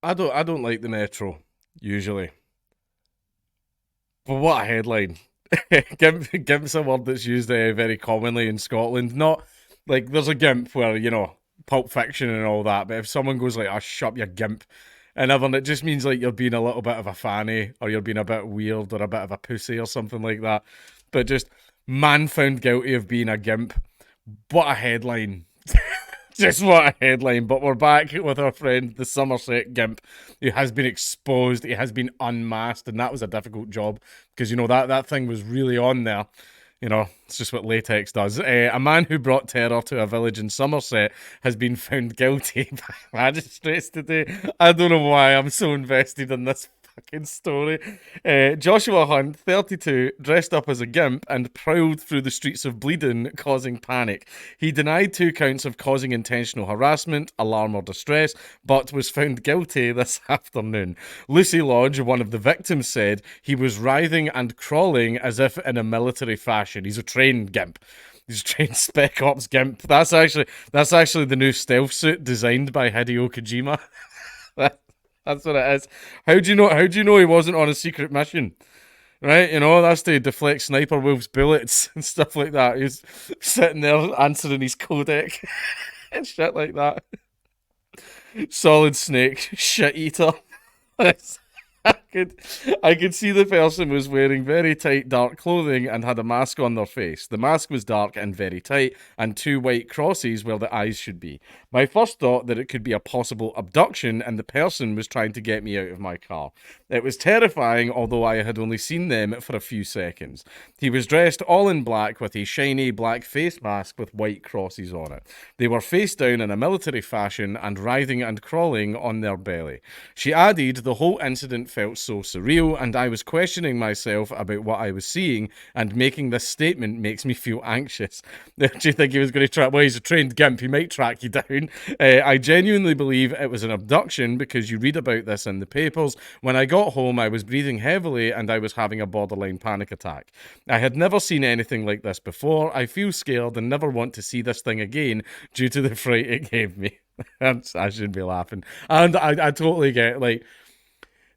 I don't like the Metro, usually. But what a headline. Gimp's a word that's used very commonly in Scotland. Not like there's a gimp where, Pulp Fiction and all that, but if someone goes like, oh, shut up, you gimp, and everyone, it just means like you're being a little bit of a fanny, or you're being a bit weird, or a bit of a pussy, or something like that. But just, man found guilty of being a gimp. What a headline. Just what a headline. But we're back with our friend, the Somerset Gimp, who has been exposed. He has been unmasked, and that was a difficult job because, that thing was really on there. It's just what latex does. A man who brought terror to a village in Somerset has been found guilty by magistrates today. I don't know why I'm so invested in this fucking story. Joshua Hunt, 32, dressed up as a gimp and prowled through the streets of Bleedon, causing panic. He denied 2 counts of causing intentional harassment, alarm, or distress, but was found guilty this afternoon. Lucy Lodge, one of the victims, said he was writhing and crawling as if in a military fashion. He's a trained gimp. He's a trained Spec Ops gimp. That's actually the new stealth suit designed by Hideo Kojima. That's what it is. How do you know? How do you know he wasn't on a secret mission? Right, that's to deflect Sniper Wolf's bullets and stuff like that. He's sitting there answering his codec and shit like that. Solid Snake, shit eater. I could, I could see the person was wearing very tight dark clothing and had a mask on their face. The mask was dark and very tight, and 2 white crosses where the eyes should be. My first thought that it could be a possible abduction and the person was trying to get me out of my car. It was terrifying, although I had only seen them for a few seconds. He was dressed all in black with a shiny black face mask with white crosses on it. They were face down in a military fashion and writhing and crawling on their belly. She added, the whole incident felt so surreal, and I was questioning myself about what I was seeing, and making this statement makes me feel anxious. Do you think he was going to track? Well, he's a trained gimp, he might track you down. I genuinely believe it was an abduction because you read about this in the papers. When I got home, I was breathing heavily and I was having a borderline panic attack. I had never seen anything like this before. I feel scared and never want to see this thing again due to the fright it gave me. I shouldn't be laughing. And I totally get, like,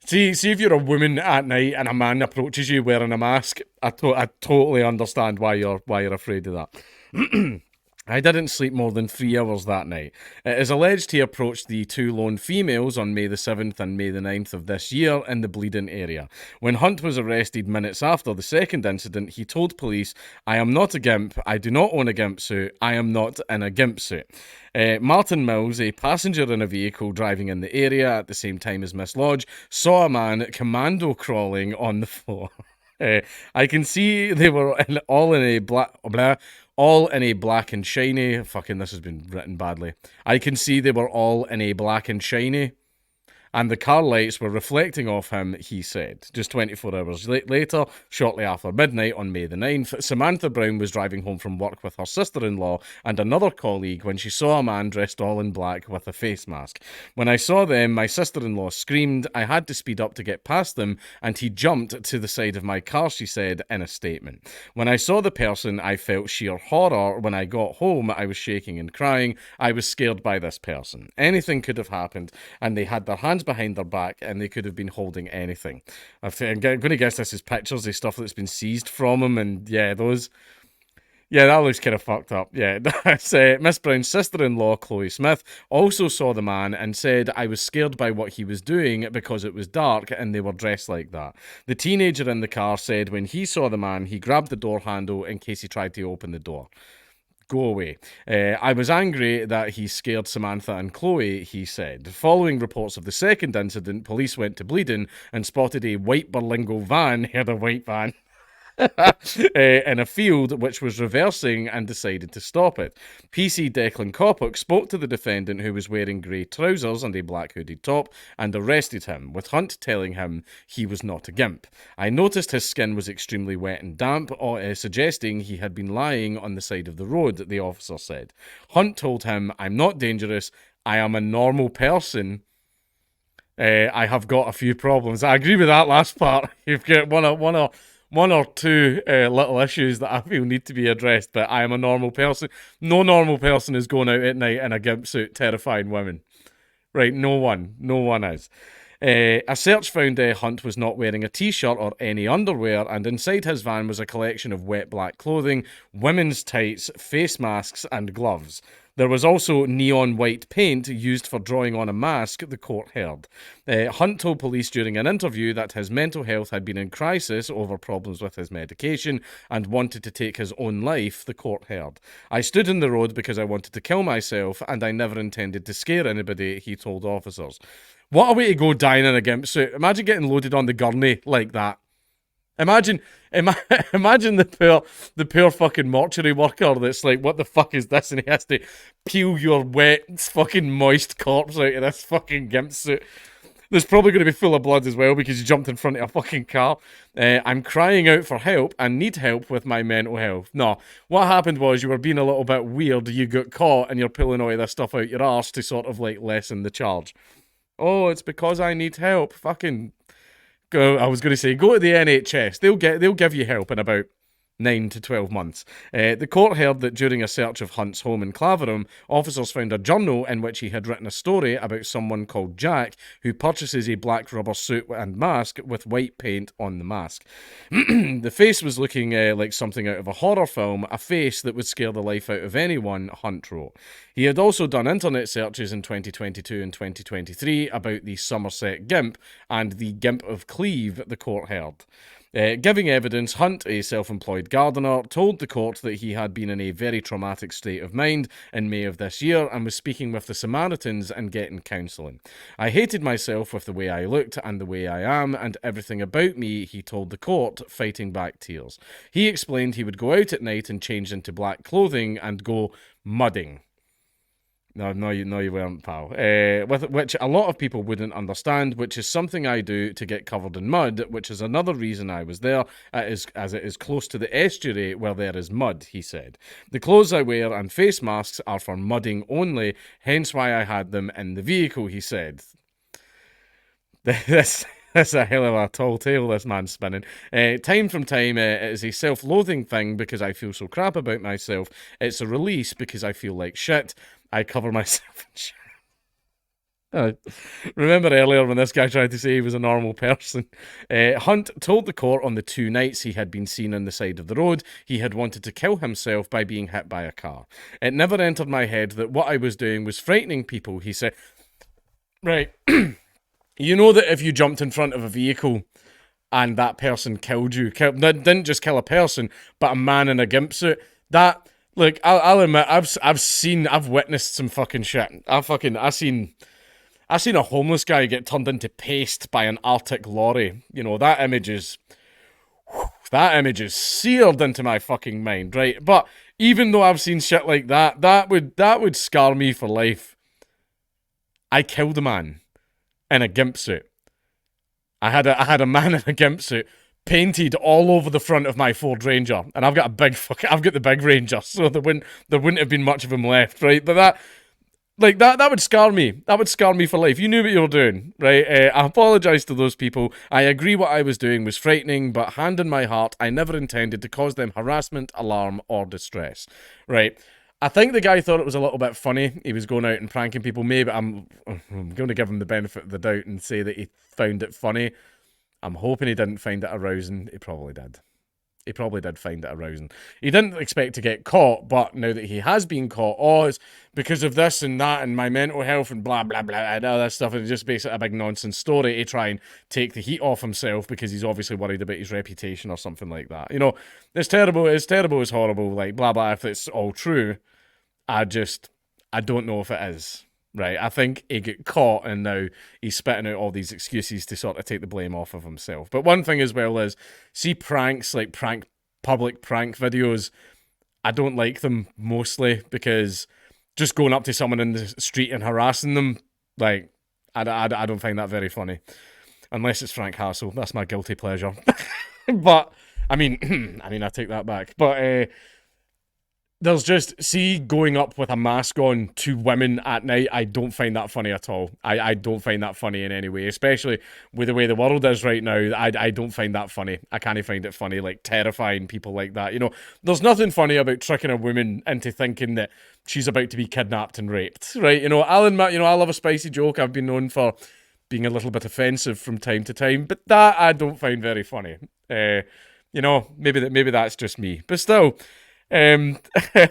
see if you're a woman at night and a man approaches you wearing a mask, I totally understand why you're afraid of that. I didn't sleep more than 3 hours that night. It is alleged he approached the 2 lone females on May the 7th and May the 9th of this year in the Bleedon area. When Hunt was arrested minutes after the second incident, he told police, I am not a gimp, I do not own a gimp suit, I am not in a gimp suit. Martin Mills, a passenger in a vehicle driving in the area at the same time as Miss Lodge, saw a man commando crawling on the floor. I can see they were all in a all in a black and shiny. Fucking, this has been written badly. I can see they were all in a black and shiny, and the car lights were reflecting off him, he said. Just 24 hours later, shortly after midnight on May the 9th, Samantha Brown was driving home from work with her sister-in-law and another colleague when she saw a man dressed all in black with a face mask. When I saw them, my sister-in-law screamed. I had to speed up to get past them, and he jumped to the side of my car, she said in a statement. When I saw the person, I felt sheer horror. When I got home, I was shaking and crying. I was scared by this person. Anything could have happened, and they had their hands behind their back and they could have been holding anything. I'm going to guess this is pictures of stuff that's been seized from them, and yeah, those. Yeah, that looks kind of fucked up. Yeah, that's Miss Brown's sister-in-law, Chloe Smith, also saw the man and said, I was scared by what he was doing because it was dark and they were dressed like that. The teenager in the car said when he saw the man, he grabbed the door handle in case he tried to open the door. Go away. I was angry that he scared Samantha and Chloe, he said. Following reports of the second incident, police went to Bleedon and spotted a white Berlingo van, the white van, in a field which was reversing and decided to stop it. PC Declan Coppock spoke to the defendant, who was wearing grey trousers and a black hooded top, and arrested him, with Hunt telling him he was not a gimp. I noticed his skin was extremely wet and damp, suggesting he had been lying on the side of the road, the officer said. Hunt told him, I'm not dangerous, I am a normal person. I have got a few problems. I agree with that last part. You've got one or two little issues that I feel need to be addressed, but I am a normal person. No normal person is going out at night in a gimp suit terrifying women. Right, no one is. A search found Hunt was not wearing a t-shirt or any underwear, and inside his van was a collection of wet black clothing, women's tights, face masks, and gloves. There was also neon white paint used for drawing on a mask, the court heard. Hunt told police during an interview that his mental health had been in crisis over problems with his medication and wanted to take his own life, the court heard. I stood in the road because I wanted to kill myself and I never intended to scare anybody, he told officers. What a way to go dying in a gimp suit. Imagine getting loaded on the gurney like that. Imagine the poor fucking mortuary worker that's like, what the fuck is this? And he has to peel your wet, fucking moist corpse out of this fucking gimp suit. There's probably going to be full of blood as well because you jumped in front of a fucking car. I'm crying out for help and need help with my mental health. No, what happened was you were being a little bit weird. You got caught and you're pulling all of this stuff out your arse to sort of like lessen the charge. Oh, it's because I need help. Fucking go. I was going to say, go to the NHS. They'll give you help in about 9 to 12 months. The court heard that during a search of Hunt's home in Claverham, officers found a journal in which he had written a story about someone called Jack who purchases a black rubber suit and mask with white paint on the mask. The face was looking like something out of a horror film, a face that would scare the life out of anyone, Hunt wrote. He had also done internet searches in 2022 and 2023 about the Somerset Gimp and the Gimp of Cleve, the court heard. Giving evidence, Hunt, a self-employed gardener, told the court that he had been in a very traumatic state of mind in May of this year and was speaking with the Samaritans and getting counselling. I hated myself with the way I looked and the way I am and everything about me, he told the court, fighting back tears. He explained he would go out at night and change into black clothing and go mudding. No, you weren't, pal. Which a lot of people wouldn't understand, which is something I do to get covered in mud, which is another reason I was there, as it is close to the estuary where there is mud, he said. The clothes I wear and face masks are for mudding only, hence why I had them in the vehicle, he said. That's a hell of a tall tale this man's spinning. Time from time, it is a self-loathing thing because I feel so crap about myself. It's a release because I feel like shit. I cover myself in shit. Remember earlier when this guy tried to say he was a normal person? Hunt told the court on the 2 nights he had been seen on the side of the road, he had wanted to kill himself by being hit by a car. It never entered my head that what I was doing was frightening people, he said. Right. You know that if you jumped in front of a vehicle and that person killed you, didn't just kill a person, but a man in a gimp suit, that... Look, I'll admit, I've witnessed some fucking shit. I seen a homeless guy get turned into paste by an Arctic lorry. You know, that image is seared into my fucking mind, right? But even though I've seen shit like that, that would scar me for life. I killed a man in a gimp suit. I had a man in a gimp suit painted all over the front of my Ford Ranger, and I've got the big Ranger, so there wouldn't have been much of him left, right? But that would scar me. That would scar me for life. You knew what you were doing, right? I apologise to those people. I agree what I was doing was frightening, but hand in my heart, I never intended to cause them harassment, alarm, or distress, right? I think the guy thought it was a little bit funny. He was going out and pranking people. Maybe I'm going to give him the benefit of the doubt and say that he found it funny. I'm hoping he didn't find it arousing. He probably did. He probably did find it arousing. He didn't expect to get caught, but now that he has been caught, it's because of this and that and my mental health and blah, blah, blah, and all that stuff. And it's just basically a big nonsense story to try and take the heat off himself because he's obviously worried about his reputation or something like that. You know, it's terrible, it's horrible, like blah, blah, if it's all true. I don't know if it is. Right, I think he got caught and now he's spitting out all these excuses to sort of take the blame off of himself. But one thing as well is, see pranks, like public prank videos, I don't like them mostly because just going up to someone in the street and harassing them, like, I don't find that very funny. Unless it's Frank Hassel, that's my guilty pleasure. But, I mean, I take that back. But, There's just, see, going up with a mask on to women at night, I don't find that funny at all. I don't find that funny in any way, especially with the way the world is right now. I don't find that funny. I can't find it funny, like terrifying people like that. You know, there's nothing funny about tricking a woman into thinking that she's about to be kidnapped and raped, right? You know, Alan, you know, I love a spicy joke. I've been known for being a little bit offensive from time to time, but that I don't find very funny. You know, maybe that's just me, but still. I'm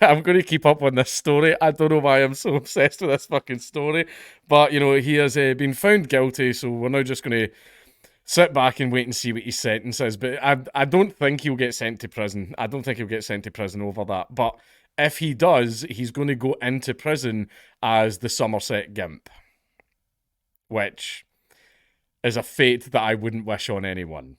going to keep up on this story. I don't know why I'm so obsessed with this fucking story, but you know he has been found guilty, so we're now just going to sit back and wait and see what his sentence is. But I don't think he'll get sent to prison. I don't think he'll get sent to prison over that. But if he does, he's going to go into prison as the Somerset Gimp, which is a fate that I wouldn't wish on anyone.